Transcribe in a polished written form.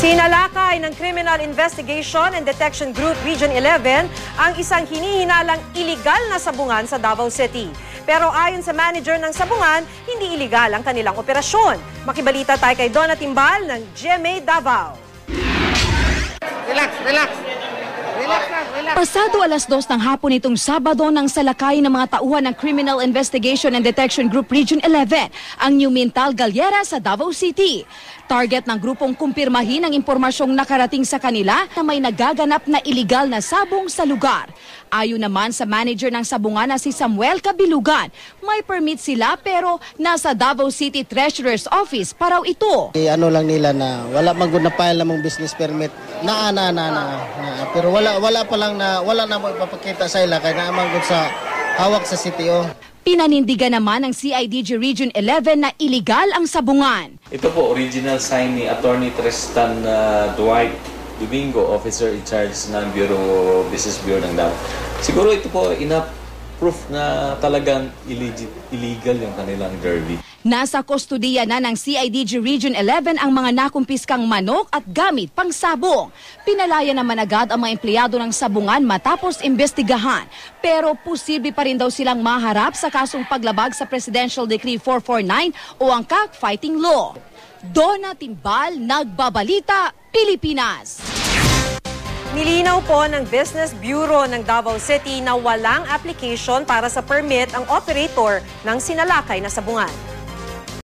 Sinalakay ng Criminal Investigation and Detection Group Region 11 ang isang hinihinalang iligal na sabungan sa Davao City. Pero ayon sa manager ng sabungan, hindi iligal ang kanilang operasyon. Makibalita tayo kay Donna Timbal ng GMA Davao. Relax. Pasado 2:00 ng hapon itong Sabado nang salakay ng mga tauhan ng Criminal Investigation and Detection Group Region 11 ang New Mintal Galliera sa Davao City. Target ng grupong kumpirmahin ang impormasyong nakarating sa kanila na may nagaganap na iligal na sabong sa lugar. Ayon naman sa manager ng sabungan na si Samuel Kabilugan, may permit sila pero nasa Davao City Treasurer's Office pa raw ito. Ano lang nila na wala man gud na file namang business permit. Pero wala pa lang na wala na mo ipapakita sa ila kay naamang gud sa hawak sa CTO. Pinanindigan naman ng CIDG Region 11 na iligal ang sabungan. Ito po, original sign ni Attorney Tristan Dwight Domingo, Officer in Charge ng Business Bureau ng Davao. Siguro ito po, enough proof na talagang illegal yung kanilang derby. Nasa kustodiya na ng CIDG Region 11 ang mga nakumpiskang manok at gamit pang sabong. Pinalaya naman agad ang mga empleyado ng sabungan matapos imbestigahan. Pero posible pa rin daw silang maharap sa kasong paglabag sa Presidential Decree 449 o ang cockfighting law. Donna Timbal, Nagbabalita, Pilipinas. Nilinaw po ng Business Bureau ng Davao City na walang application para sa permit ang operator ng sinalakay na sabungan.